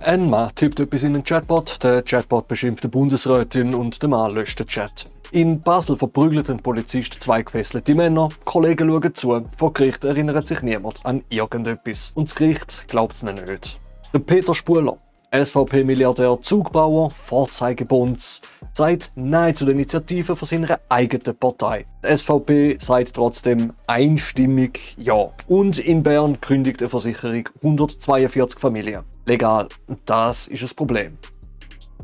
Ein Mann tippt etwas in den Chatbot, der Chatbot beschimpft die Bundesrätin und der Mann löscht den Chat. In Basel verprügelt ein Polizist zwei gefesselte Männer, Kollegen schauen zu, vor Gericht erinnert sich niemand an irgendetwas und das Gericht glaubt es nicht. Der Peter Spuler, SVP-Milliardär, Zugbauer, Vorzeigebonds, sagt Nein zu den Initiativen von seiner eigenen Partei. Die SVP sagt trotzdem einstimmig Ja. Und in Bern kündigt eine Versicherung 142 Familien. Legal. Und das ist das Problem.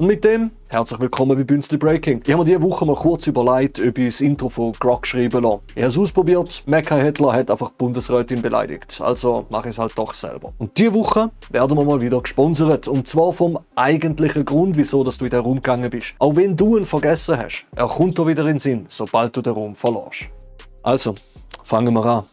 Und mit dem herzlich willkommen bei Bünzli Breaking. Ich habe mir diese Woche mal kurz überlegt, ob ich das Intro von Grok schreiben lasse. Ich habe es ausprobiert, Mecca Hitler hat einfach die Bundesrätin beleidigt, also mache ich es halt doch selber. Und diese Woche werden wir mal wieder gesponsert, und zwar vom eigentlichen Grund, wieso dass du in den Raum gegangen bist. Auch wenn du ihn vergessen hast, er kommt dir wieder in den Sinn, sobald du den Raum verlässt. Also, fangen wir an.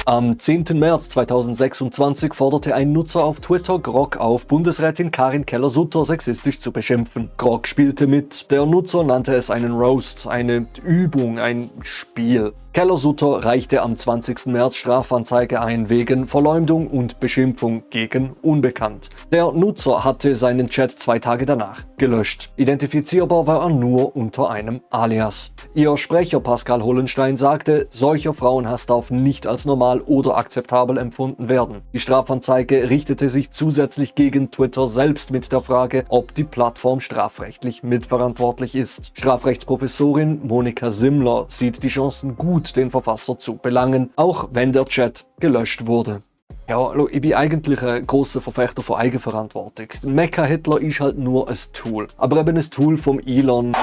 Am 10. März 2026 forderte ein Nutzer auf Twitter Grok auf, Bundesrätin Karin Keller-Sutter sexistisch zu beschimpfen. Grok spielte mit, der Nutzer nannte es einen Roast, eine Übung, ein Spiel. Keller-Sutter reichte am 20. März Strafanzeige ein wegen Verleumdung und Beschimpfung gegen Unbekannt. Der Nutzer hatte seinen Chat 2 Tage danach gelöscht. Identifizierbar war er nur unter einem Alias. Ihr Sprecher Pascal Hollenstein sagte, solcher Frauenhass darf nicht als normal oder akzeptabel empfunden werden. Die Strafanzeige richtete sich zusätzlich gegen Twitter selbst mit der Frage, ob die Plattform strafrechtlich mitverantwortlich ist. Strafrechtsprofessorin Monika Simmler sieht die Chancen gut, den Verfasser zu belangen, auch wenn der Chat gelöscht wurde. Ja, ich bin eigentlich ein grosser Verfechter von Eigenverantwortung. Mecca Hitler ist halt nur ein Tool. Aber eben ein Tool vom Elon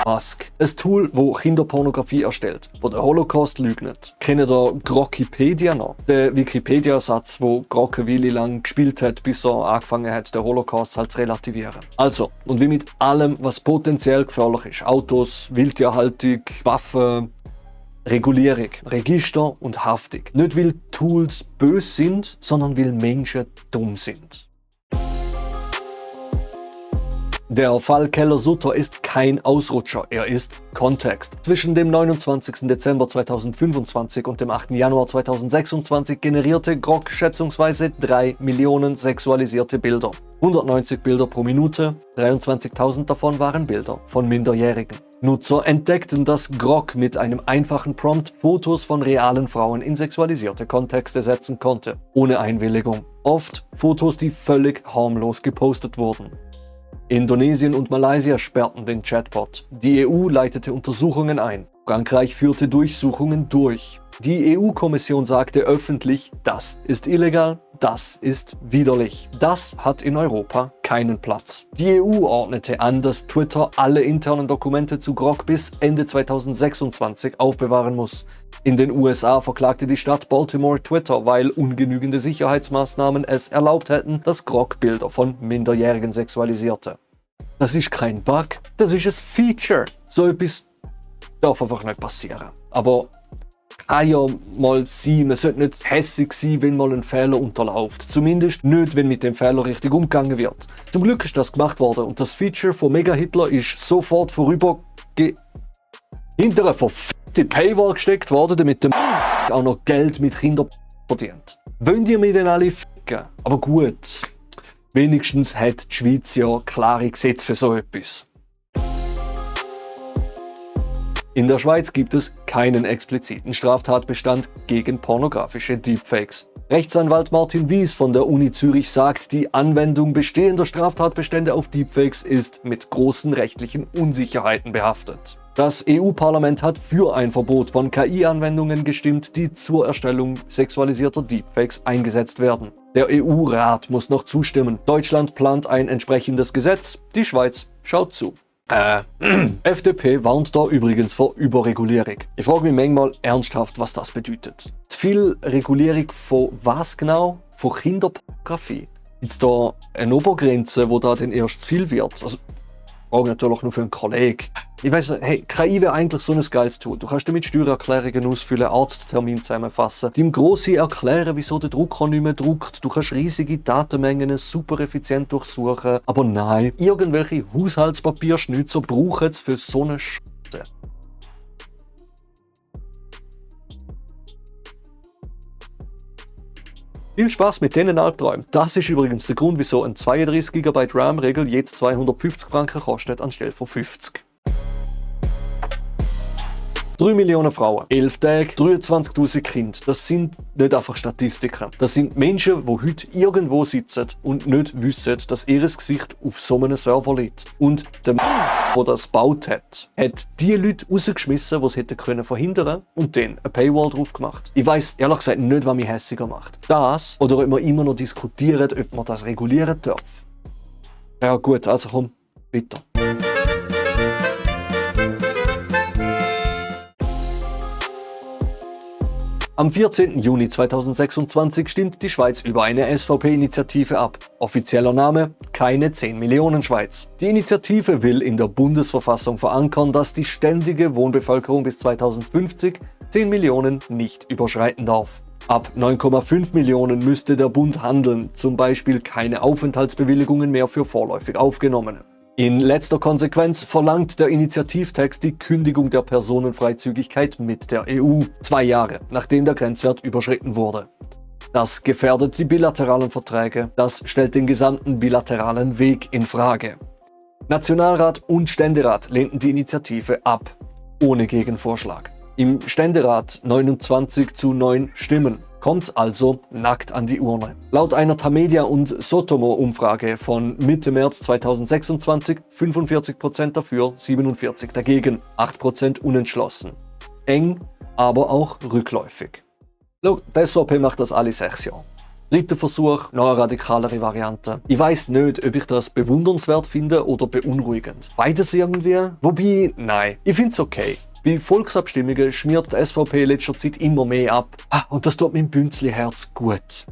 Musk. Ein Tool, wo Kinderpornografie erstellt, wo der Holocaust leugnet. Kennt ihr Grokipedia noch? Der Wikipedia-Satz, wo Grok eine Weile lang gespielt hat, bis er angefangen hat, den Holocaust halt zu relativieren. Also, und wie mit allem, was potenziell gefährlich ist, Autos, Wildtierhaltung, Waffen, Regulierung, Register und Haftung. Nicht weil Tools böse sind, sondern weil Menschen dumm sind. Der Fall Keller-Sutter ist kein Ausrutscher, er ist Kontext. Zwischen dem 29. Dezember 2025 und dem 8. Januar 2026 generierte Grok schätzungsweise 3 Millionen sexualisierte Bilder. 190 Bilder pro Minute, 23.000 davon waren Bilder von Minderjährigen. Nutzer entdeckten, dass Grok mit einem einfachen Prompt Fotos von realen Frauen in sexualisierte Kontexte setzen konnte, ohne Einwilligung. Oft Fotos, die völlig harmlos gepostet wurden. Indonesien und Malaysia sperrten den Chatbot. Die EU leitete Untersuchungen ein. Frankreich führte Durchsuchungen durch. Die EU-Kommission sagte öffentlich, das ist illegal, das ist widerlich. Das hat in Europa keinen Platz. Die EU ordnete an, dass Twitter alle internen Dokumente zu Grok bis Ende 2026 aufbewahren muss. In den USA verklagte die Stadt Baltimore Twitter, weil ungenügende Sicherheitsmaßnahmen es erlaubt hätten, dass Grok Bilder von Minderjährigen sexualisierte. Das ist kein Bug, das ist ein Feature. So etwas darf einfach nicht passieren. Aber kann ja mal sein, man sollte nicht hässig sein, wenn mal ein Fehler unterläuft. Zumindest nicht, wenn mit dem Fehler richtig umgegangen wird. Zum Glück ist das gemacht worden und das Feature von Mega Hitler ist sofort hinter eine verfickte Paywall gesteckt worden, damit der auch noch Geld mit Kindern verdient. Wollen die mir denn alle ficken? Aber gut, wenigstens hat die Schweiz ja klare Gesetze für so etwas. In der Schweiz gibt es keinen expliziten Straftatbestand gegen pornografische Deepfakes. Rechtsanwalt Martin Wies von der Uni Zürich sagt, die Anwendung bestehender Straftatbestände auf Deepfakes ist mit großen rechtlichen Unsicherheiten behaftet. Das EU-Parlament hat für ein Verbot von KI-Anwendungen gestimmt, die zur Erstellung sexualisierter Deepfakes eingesetzt werden. Der EU-Rat muss noch zustimmen. Deutschland plant ein entsprechendes Gesetz, die Schweiz schaut zu. FDP warnt da übrigens vor Überregulierung. Ich frage mich manchmal ernsthaft, was das bedeutet. Zu viel Regulierung von was genau? Von Kinderpornografie? Gibt es da eine Obergrenze, wo da denn erst zu viel wird? Also, Frage natürlich nur für einen Kollegen. Ich weiss, hey, KI wäre eigentlich so ein geiles Tool. Du kannst damit Steuererklärungen ausfüllen, Arzttermin zusammenfassen, deinem Grossi erklären, wieso der Drucker nicht mehr druckt. Du kannst riesige Datenmengen super effizient durchsuchen. Aber nein, irgendwelche Haushaltspapierschnitzer brauchen es für so eine Scheiße. Viel Spaß mit denen Albträumen. Das ist übrigens der Grund, wieso ein 32 GB RAM-Regel jetzt 250 Franken kostet anstelle von 50. 3 Millionen Frauen, 11 Tage, 23'000 Kinder. Das sind nicht einfach Statistiken. Das sind Menschen, die heute irgendwo sitzen und nicht wissen, dass ihr Gesicht auf so einem Server liegt. Und der Mann, der das gebaut hat die Leute rausgeschmissen, die es hätten verhindern können und dann eine Paywall drauf gemacht. Ich weiss ehrlich gesagt nicht, was mich hässiger macht. Das oder ob wir immer noch diskutieren, ob man das regulieren darf. Ja gut, also komm, weiter. Am 14. Juni 2026 stimmt die Schweiz über eine SVP-Initiative ab. Offizieller Name: Keine 10 Millionen Schweiz. Die Initiative will in der Bundesverfassung verankern, dass die ständige Wohnbevölkerung bis 2050 10 Millionen nicht überschreiten darf. Ab 9,5 Millionen müsste der Bund handeln, zum Beispiel keine Aufenthaltsbewilligungen mehr für vorläufig Aufgenommene. In letzter Konsequenz verlangt der Initiativtext die Kündigung der Personenfreizügigkeit mit der EU, 2 Jahre nachdem der Grenzwert überschritten wurde. Das gefährdet die bilateralen Verträge, das stellt den gesamten bilateralen Weg in Frage. Nationalrat und Ständerat lehnten die Initiative ab, ohne Gegenvorschlag. Im Ständerat 29:9 Stimmen, kommt also nackt an die Urne. Laut einer Tamedia und Sotomo-Umfrage von Mitte März 2026 45% dafür, 47% dagegen, 8% unentschlossen. Eng, aber auch rückläufig. Schau, die SVP macht das alle 6 Jahre. Dritter Versuch, noch eine radikalere Variante. Ich weiss nicht, ob ich das bewundernswert finde oder beunruhigend. Beides irgendwie? Wobei, nein, ich finde es okay. Bei Volksabstimmungen schmiert die SVP in letzter Zeit immer mehr ab. Und das tut meinem Bünzli-Herz gut.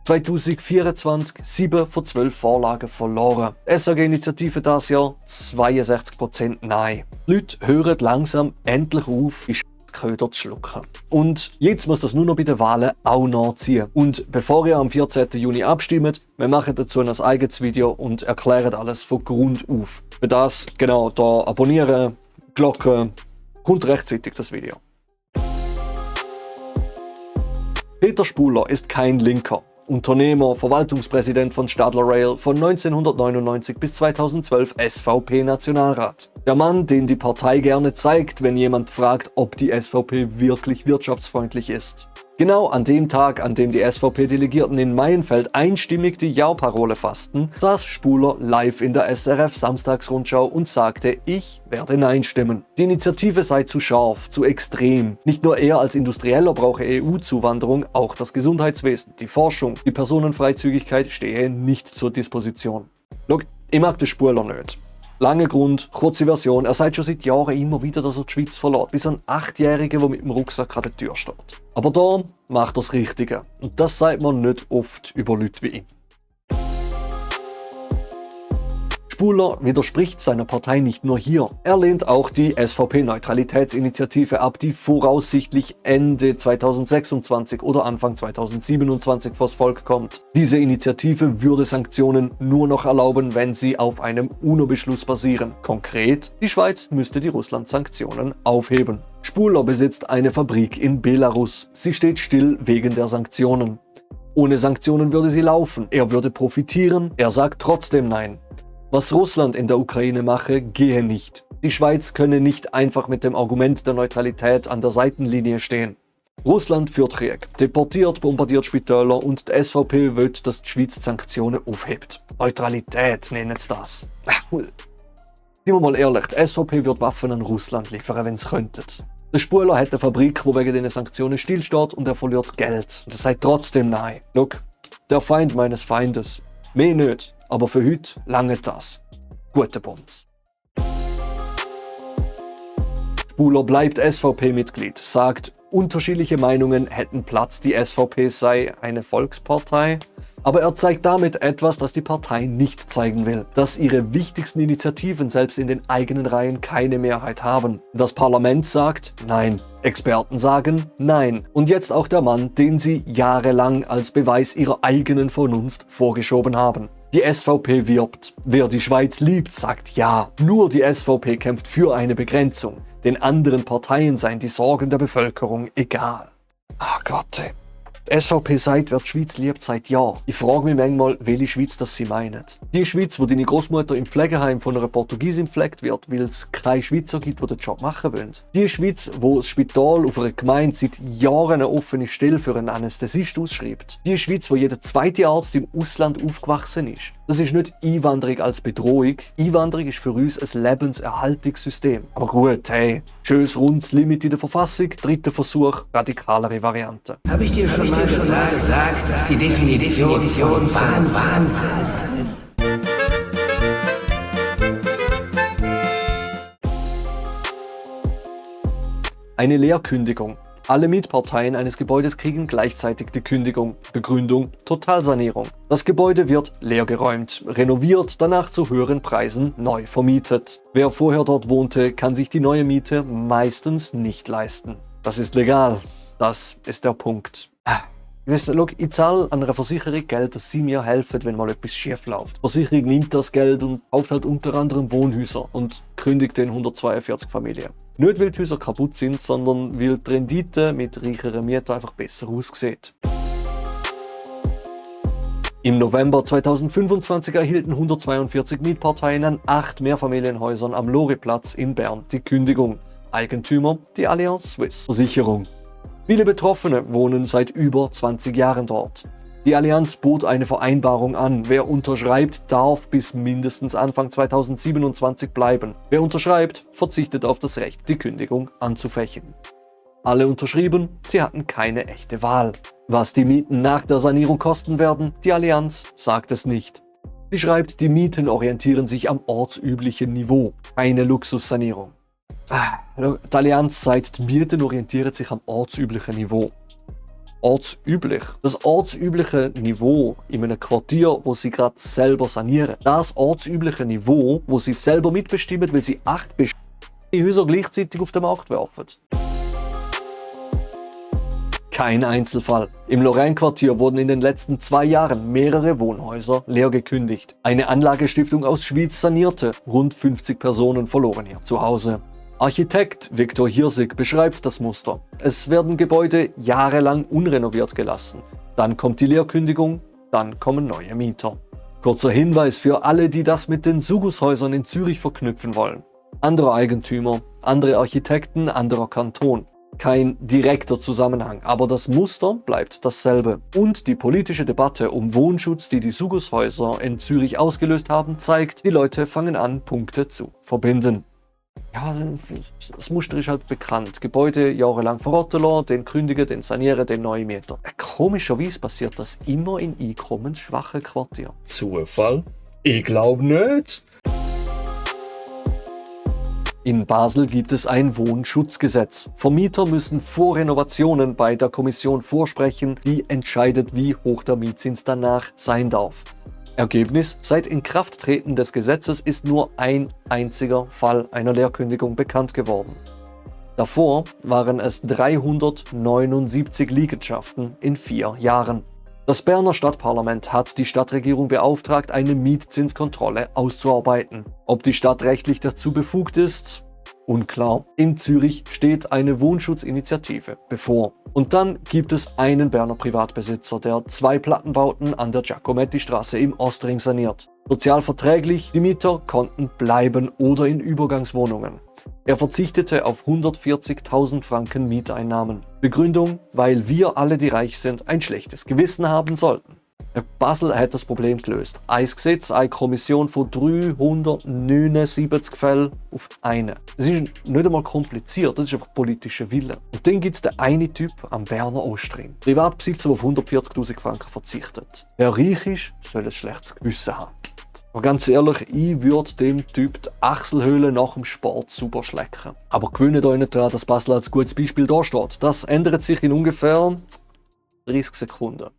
2024 7 von 12 Vorlagen verloren. SAG-Initiative dieses Jahr 62% Nein. Die Leute hören langsam endlich auf, die Köder zu schlucken. Und jetzt muss das nur noch bei den Wahlen auch nachziehen. Und bevor ihr am 14. Juni abstimmt, wir machen dazu ein eigenes Video und erklären alles von Grund auf. Für das, genau, da abonnieren, Glocke, kommt rechtzeitig das Video. Peter Spuhler ist kein Linker. Unternehmer, Verwaltungspräsident von Stadler Rail von 1999 bis 2012 SVP-Nationalrat. Der Mann, den die Partei gerne zeigt, wenn jemand fragt, ob die SVP wirklich wirtschaftsfreundlich ist. Genau an dem Tag, an dem die SVP-Delegierten in Maienfeld einstimmig die Ja-Parole fassten, saß Spuhler live in der SRF-Samstagsrundschau und sagte, ich werde Nein stimmen. Die Initiative sei zu scharf, zu extrem. Nicht nur er als Industrieller brauche EU-Zuwanderung, auch das Gesundheitswesen, die Forschung, die Personenfreizügigkeit stehe nicht zur Disposition. Look, ich mag den Spuhler nicht. Lange Grund, kurze Version, er sagt schon seit Jahren immer wieder, dass er die Schweiz verlässt, wie so ein 8-Jähriger, der mit dem Rucksack an der Tür steht. Aber da macht er das Richtige. Und das sagt man nicht oft über Leute wie ihn. Spuhler widerspricht seiner Partei nicht nur hier. Er lehnt auch die SVP-Neutralitätsinitiative ab, die voraussichtlich Ende 2026 oder Anfang 2027 vors Volk kommt. Diese Initiative würde Sanktionen nur noch erlauben, wenn sie auf einem UNO-Beschluss basieren. Konkret, die Schweiz müsste die Russland-Sanktionen aufheben. Spuhler besitzt eine Fabrik in Belarus. Sie steht still wegen der Sanktionen. Ohne Sanktionen würde sie laufen. Er würde profitieren. Er sagt trotzdem Nein. Was Russland in der Ukraine mache, gehe nicht. Die Schweiz könne nicht einfach mit dem Argument der Neutralität an der Seitenlinie stehen. Russland führt Krieg, deportiert, bombardiert Spitäler und die SVP will, dass die Schweiz Sanktionen aufhebt. Neutralität nennen sie das. Sind wir mal ehrlich, die SVP wird Waffen an Russland liefern, wenn sie könnten. Der Spuhler hat eine Fabrik, die wegen den Sanktionen stillsteht und er verliert Geld. Und er sagt trotzdem Nein. Look, der Feind meines Feindes. Mehr nicht. Aber für heute lange das. Gute Bums. Spuhler bleibt SVP-Mitglied, sagt, unterschiedliche Meinungen hätten Platz, die SVP sei eine Volkspartei. Aber er zeigt damit etwas, das die Partei nicht zeigen will, dass ihre wichtigsten Initiativen selbst in den eigenen Reihen keine Mehrheit haben. Das Parlament sagt Nein. Experten sagen Nein. Und jetzt auch der Mann, den sie jahrelang als Beweis ihrer eigenen Vernunft vorgeschoben haben. Die SVP wirbt. Wer die Schweiz liebt, sagt Ja. Nur die SVP kämpft für eine Begrenzung. Den anderen Parteien seien die Sorgen der Bevölkerung egal. Ach Gott, ey. Die SVP sagt, wer die Schweiz liebt, seit Jahr. Ich frage mich manchmal, welche Schweiz das sie meinen. Die Schweiz, wo deine Großmutter im Pflegeheim von einer Portugiesin gepflegt wird, weil es keine Schweizer gibt, die den Job machen wollen. Die Schweiz, wo das Spital auf einer Gemeinde seit Jahren eine offene Stelle für einen Anästhesist ausschreibt. Die Schweiz, wo jeder zweite Arzt im Ausland aufgewachsen ist. Das ist nicht Einwanderung als Bedrohung. Einwanderung ist für uns ein Lebenserhaltungssystem. Aber gut, hey, schönes rundes Limit in der Verfassung, dritter Versuch, radikalere Variante. Habe ich dir schon mal gesagt, dass die Definition von Wahnsinn ist? Eine Leerkündigung. Alle Mietparteien eines Gebäudes kriegen gleichzeitig die Kündigung. Begründung: Totalsanierung. Das Gebäude wird leergeräumt, renoviert, danach zu höheren Preisen neu vermietet. Wer vorher dort wohnte, kann sich die neue Miete meistens nicht leisten. Das ist legal. Das ist der Punkt. Ich zahle an einer Versicherung Geld, dass sie mir helfen, wenn mal etwas schief läuft. Die Versicherung nimmt das Geld und kauft halt unter anderem Wohnhäuser und kündigt den 142 Familien. Nicht weil die Häuser kaputt sind, sondern weil die Rendite mit reicheren Mietern einfach besser aussieht. Im November 2025 erhielten 142 Mietparteien an 8 Mehrfamilienhäusern am Loriplatz in Bern die Kündigung. Eigentümer die Allianz Suisse Versicherung. Viele Betroffene wohnen seit über 20 Jahren dort. Die Allianz bot eine Vereinbarung an. Wer unterschreibt, darf bis mindestens Anfang 2027 bleiben. Wer unterschreibt, verzichtet auf das Recht, die Kündigung anzufechten. Alle unterschrieben, sie hatten keine echte Wahl. Was die Mieten nach der Sanierung kosten werden, die Allianz sagt es nicht. Sie schreibt, die Mieten orientieren sich am ortsüblichen Niveau, keine Luxussanierung. Die Allianz sagt, die Mieten orientieren sich am ortsüblichen Niveau. Ortsüblich? Das ortsübliche Niveau in einem Quartier, wo sie gerade selber sanieren. Das ortsübliche Niveau, wo sie selber mitbestimmen, weil sie 8 Häuser gleichzeitig auf den Markt werfen. Kein Einzelfall. Im Lorraine-Quartier wurden in den letzten 2 Jahren mehrere Wohnhäuser leer gekündigt. Eine Anlagestiftung aus Schwyz sanierte. Rund 50 Personen verloren ihr Zuhause. Architekt Viktor Hirsig beschreibt das Muster. Es werden Gebäude jahrelang unrenoviert gelassen. Dann kommt die Leerkündigung, dann kommen neue Mieter. Kurzer Hinweis für alle, die das mit den Sugushäusern in Zürich verknüpfen wollen. Anderer Eigentümer, andere Architekten, anderer Kanton. Kein direkter Zusammenhang, aber das Muster bleibt dasselbe. Und die politische Debatte um Wohnschutz, die die Sugushäuser in Zürich ausgelöst haben, zeigt, die Leute fangen an, Punkte zu verbinden. Ja, das Muster ist halt bekannt. Gebäude jahrelang verrotten lassen, den kündigen, den sanieren, den neuen Mieter. Komischerweise passiert das immer in einkommensschwachen Quartieren. Zufall? Ich glaube nicht. In Basel gibt es ein Wohnschutzgesetz. Vermieter müssen vor Renovationen bei der Kommission vorsprechen, die entscheidet, wie hoch der Mietzins danach sein darf. Ergebnis: Seit Inkrafttreten des Gesetzes ist nur ein einziger Fall einer Leerkündigung bekannt geworden. Davor waren es 379 Liegenschaften in 4 Jahren. Das Berner Stadtparlament hat die Stadtregierung beauftragt, eine Mietzinskontrolle auszuarbeiten. Ob die Stadt rechtlich dazu befugt ist? Unklar. In Zürich steht eine Wohnschutzinitiative bevor. Und dann gibt es einen Berner Privatbesitzer, der 2 Plattenbauten an der Giacometti-Straße im Ostring saniert. Sozial verträglich, die Mieter konnten bleiben oder in Übergangswohnungen. Er verzichtete auf 140.000 Franken Mieteinnahmen. Begründung: weil wir alle, die reich sind, ein schlechtes Gewissen haben sollten. Basel hat das Problem gelöst. Ein Gesetz, eine Kommission von 379 Fällen auf eine. Das ist nicht einmal kompliziert, das ist einfach politischer Wille. Und dann gibt es den einen Typ am Berner Ostring. Privatbesitzer, der auf 140.000 Franken verzichtet. Wer reich ist, soll ein schlechtes Gewissen haben. Aber ganz ehrlich, ich würde dem Typ die Achselhöhle nach dem Sport super schlecken. Aber gewöhnt euch nicht daran, dass Basel als gutes Beispiel dasteht. Das ändert sich in ungefähr 30 Sekunden.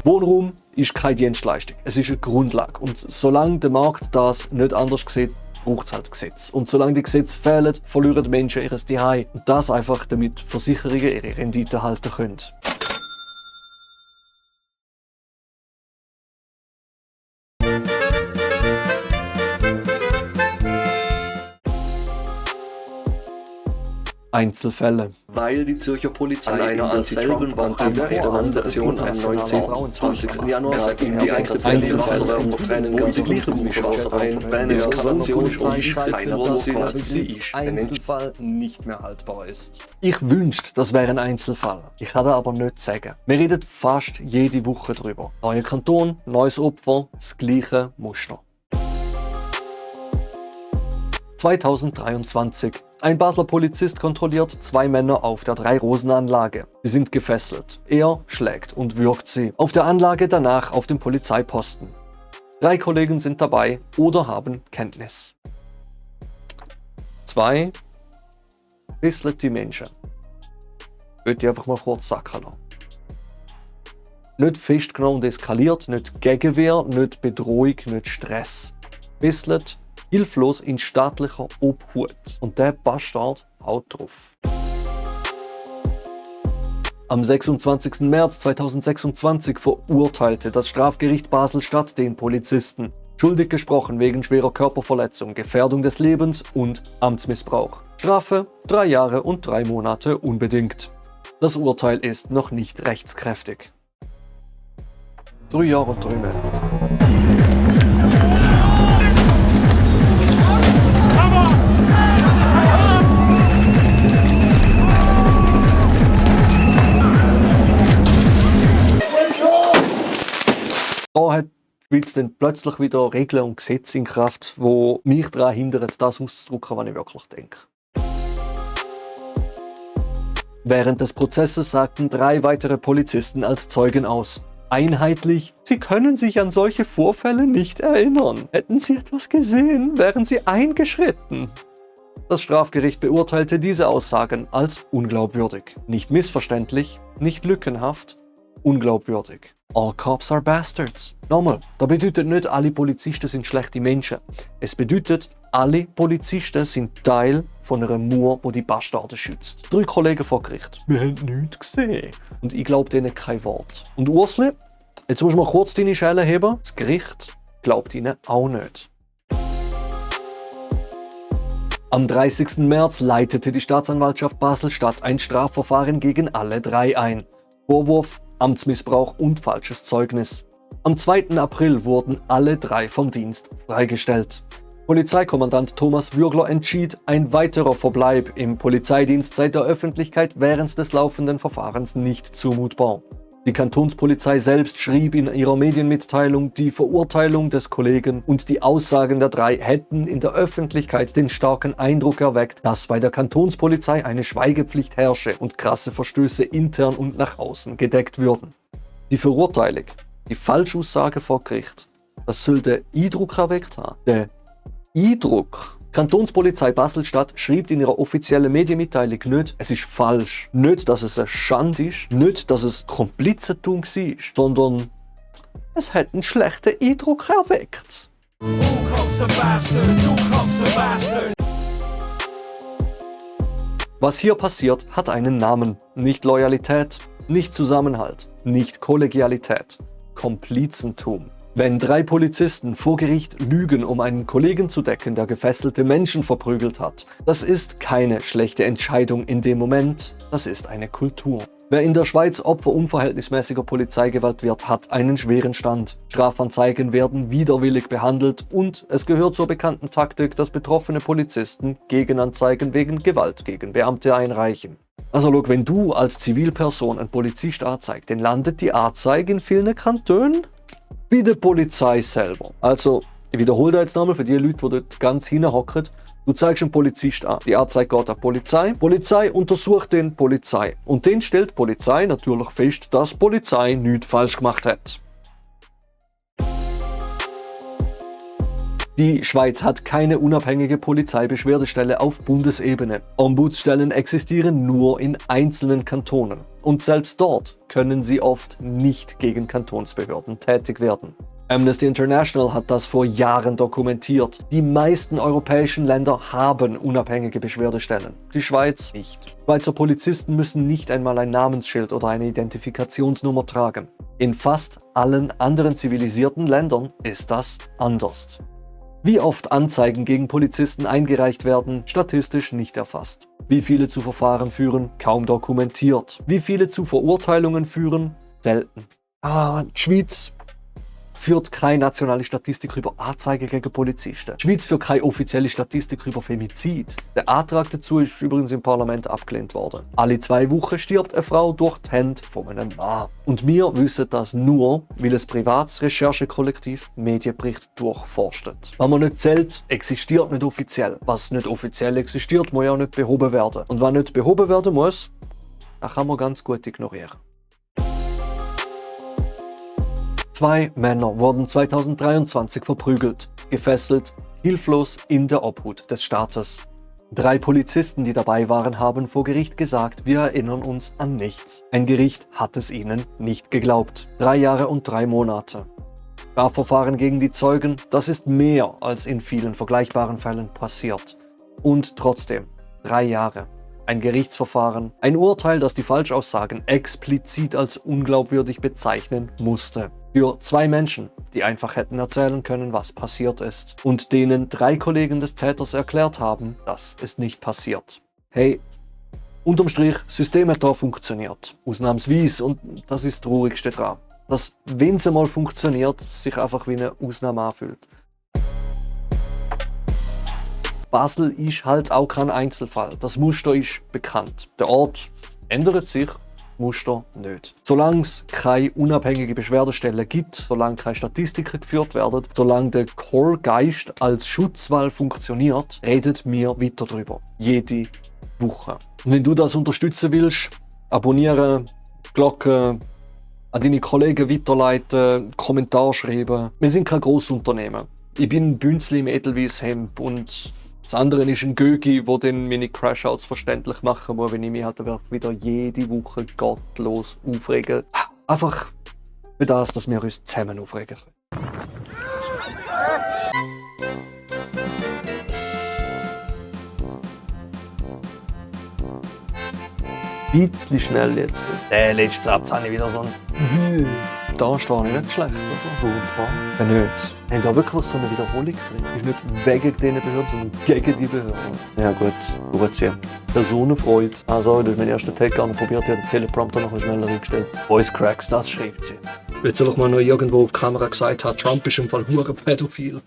Wohnraum ist keine Dienstleistung, es ist eine Grundlage. Und solange der Markt das nicht anders sieht, braucht es halt Gesetze. Und solange die Gesetze fehlen, verlieren die Menschen ihr Zuhause. Und das einfach, damit Versicherungen ihre Rendite halten können. Einzelfälle. Weil die Zürcher Polizei An einer in derselben Anti-Trump-Demonstration am 19. und 20. Januar setzen die Einzelfälle Einzelfälle Verbrennung ganz Gleichungswasser ein, bei einer Eskalation ist einer passiert, sie ist Einzelfall nicht mehr haltbar ist. Ich wünschte, das wäre ein Einzelfall. Ich kann das aber nicht sagen. Wir reden fast jede Woche drüber. Neuer Kanton, neues Opfer, das gleiche Muster. 2023. Ein Basler Polizist kontrolliert 2 Männer auf der Drei-Rosen-Anlage. Sie sind gefesselt. Er schlägt und würgt sie. Auf der Anlage danach auf dem Polizeiposten. 3 Kollegen sind dabei oder haben Kenntnis. 2 fesselt die Menschen. Würde ich einfach mal kurz sacken lassen. Nicht festgenommen und eskaliert, nicht Gegenwehr, nicht Bedrohung, nicht Stress. Fesselt, hilflos in staatlicher Obhut. Und der Bastard haut drauf. Am 26. März 2026 verurteilte das Strafgericht Basel-Stadt den Polizisten. Schuldig gesprochen wegen schwerer Körperverletzung, Gefährdung des Lebens und Amtsmissbrauch. Strafe 3 Jahre und 3 Monate unbedingt. Das Urteil ist noch nicht rechtskräftig. 3 Jahre und 3 Monate. Da hat die Schweiz dann plötzlich wieder Regeln und Gesetze in Kraft, die mich daran hindern, das auszudrücken, was ich wirklich denke. Während des Prozesses sagten 3 weitere Polizisten als Zeugen aus. Einheitlich, sie können sich an solche Vorfälle nicht erinnern. Hätten sie etwas gesehen, wären sie eingeschritten. Das Strafgericht beurteilte diese Aussagen als unglaubwürdig. Nicht missverständlich, nicht lückenhaft, unglaubwürdig. All cops are bastards. Nochmal, das bedeutet nicht, alle Polizisten sind schlechte Menschen. Es bedeutet, alle Polizisten sind Teil von einer Mauer, die die Bastarde schützt. 3 Kollegen vor Gericht. Wir haben nichts gesehen. Und ich glaube denen kein Wort. Und Ursli, jetzt musst du mal kurz deine Schelle heben. Das Gericht glaubt ihnen auch nicht. Am 30. März leitete die Staatsanwaltschaft Basel-Stadt ein Strafverfahren gegen alle 3 ein. Vorwurf: Amtsmissbrauch und falsches Zeugnis. Am 2. April wurden alle 3 vom Dienst freigestellt. Polizeikommandant Thomas Würgler entschied, ein weiterer Verbleib im Polizeidienst sei der Öffentlichkeit während des laufenden Verfahrens nicht zumutbar. Die Kantonspolizei selbst schrieb in ihrer Medienmitteilung, die Verurteilung des Kollegen und die Aussagen der 3 hätten in der Öffentlichkeit den starken Eindruck erweckt, dass bei der Kantonspolizei eine Schweigepflicht herrsche und krasse Verstöße intern und nach außen gedeckt würden. Die Verurteilung, die Falschaussage vor Gericht, das soll den Eindruck erweckt haben. Der Eindruck. Kantonspolizei Basel-Stadt schrieb in ihrer offiziellen Medienmitteilung nicht, es ist falsch, nicht, dass es eine Schande ist, nicht, dass es Komplizentum war, sondern es hat einen schlechten Eindruck erweckt. Was hier passiert, hat einen Namen. Nicht Loyalität, nicht Zusammenhalt, nicht Kollegialität, Komplizentum. Wenn 3 Polizisten vor Gericht lügen, um einen Kollegen zu decken, der gefesselte Menschen verprügelt hat, das ist keine schlechte Entscheidung in dem Moment, das ist eine Kultur. Wer in der Schweiz Opfer unverhältnismäßiger Polizeigewalt wird, hat einen schweren Stand. Strafanzeigen werden widerwillig behandelt und es gehört zur bekannten Taktik, dass betroffene Polizisten Gegenanzeigen wegen Gewalt gegen Beamte einreichen. Also schau, wenn du als Zivilperson einen Polizist anzeigst, dann landet die Anzeige in vielen Kantonen bei der Polizei selber. Also, ich wiederhole das jetzt nochmal für die Leute, die dort ganz hinhocken. Du zeigst einen Polizist an. Die Anzeige geht an die Polizei. Die Polizei untersucht den Polizei. Und dann stellt die Polizei natürlich fest, dass die Polizei nichts falsch gemacht hat. Die Schweiz hat keine unabhängige Polizeibeschwerdestelle auf Bundesebene. Ombudsstellen existieren nur in einzelnen Kantonen. Und selbst dort können sie oft nicht gegen Kantonsbehörden tätig werden. Amnesty International hat das vor Jahren dokumentiert. Die meisten europäischen Länder haben unabhängige Beschwerdestellen. Die Schweiz nicht. Schweizer Polizisten müssen nicht einmal ein Namensschild oder eine Identifikationsnummer tragen. In fast allen anderen zivilisierten Ländern ist das anders. Wie oft Anzeigen gegen Polizisten eingereicht werden, statistisch nicht erfasst. Wie viele zu Verfahren führen, kaum dokumentiert. Wie viele zu Verurteilungen führen, selten. Die Schweiz führt keine nationale Statistik über Anzeigen gegen Polizisten. Die Schweiz führt keine offizielle Statistik über Femizid. Der Antrag dazu ist übrigens im Parlament abgelehnt worden. Alle 2 Wochen stirbt eine Frau durch die Hände von einem Mann. Und wir wissen das nur, weil ein privates Recherchekollektiv Medienbericht durchforstet. Was man nicht zählt, existiert nicht offiziell. Was nicht offiziell existiert, muss ja nicht behoben werden. Und was nicht behoben werden muss, das kann man ganz gut ignorieren. 2 Männer wurden 2023 verprügelt, gefesselt, hilflos in der Obhut des Staates. 3 Polizisten, die dabei waren, haben vor Gericht gesagt, wir erinnern uns an nichts. Ein Gericht hat es ihnen nicht geglaubt. 3 Jahre und 3 Monate. Strafverfahren gegen die Zeugen, das ist mehr als in vielen vergleichbaren Fällen passiert. Und trotzdem, 3 Jahre. Ein Gerichtsverfahren, ein Urteil, das die Falschaussagen explizit als unglaubwürdig bezeichnen musste. Für 2 Menschen, die einfach hätten erzählen können, was passiert ist. Und denen 3 Kollegen des Täters erklärt haben, dass es nicht passiert. Hey, unterm Strich, System hat da funktioniert. Ausnahmsweise, und das ist das Traurigste dran. Dass, wenn es einmal funktioniert, sich einfach wie eine Ausnahme anfühlt. Basel ist halt auch kein Einzelfall. Das Muster ist bekannt. Der Ort ändert sich, Muster nicht. Solange es keine unabhängige Beschwerdestelle gibt, solange keine Statistiken geführt werden, solange der Core-Geist als Schutzwall funktioniert, redet mir weiter darüber. Jede Woche. Und wenn du das unterstützen willst, abonnieren, Glocke, an deine Kollegen weiterleiten, Kommentar schreiben. Wir sind kein Grossunternehmen. Ich bin ein Bünzli im Edelweiss-Hemd und das andere ist ein Gögi, der dann meine Crashouts verständlich machen muss, wenn ich mich halt wieder jede Woche gottlos aufrege. Einfach für das, dass wir uns zusammen aufregen können. Bisschen schnell jetzt. Der letzte Satz habe ich wieder so ein Da stehe ich nicht schlecht, oder? Wunderbar. Wenn nicht, haben da wirklich so eine Wiederholung drin. Ist nicht wegen diesen Behörden, sondern gegen die Behörden. Ja gut, durchziehen. Personenfreude. Also, das ist mein erster Take an. Probiert, ich habe den Teleprompter noch schneller eingestellt. Voice Cracks, das schreibt sie. Jetzt soll ich mal noch irgendwo auf Kamera gesagt haben, Trump ist im Fall hure pädophil.